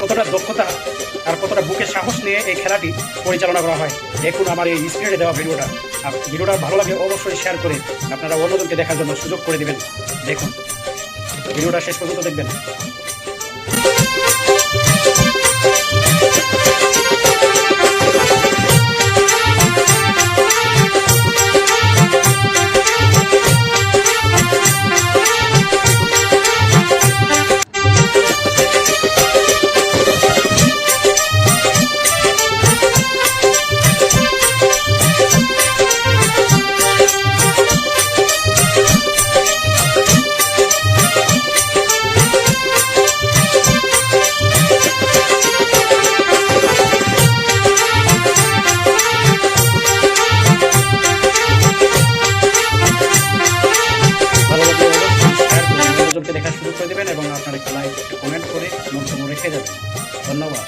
কতটা দক্ষতা আর কতটা বুকের সাহস নিয়ে এই খেলাটি পরিচালনা করা হয় দেখুন আমার এই স্ক্রিনে দেওয়া ভিডিওটা। আর ভিডিওটা ভালো লাগে অবশ্যই শেয়ার করে আপনারা অন্যজনকে দেখার জন্য সুযোগ করে দেবেন। দেখুন ভিডিওটা শেষ পর্যন্ত দেখবেন। দেখার সুযোগ করে দেবেন এবং আপনার একটা লাইক একটা কমেন্ট করে মন্তব্য রেখে যাবেন। ধন্যবাদ।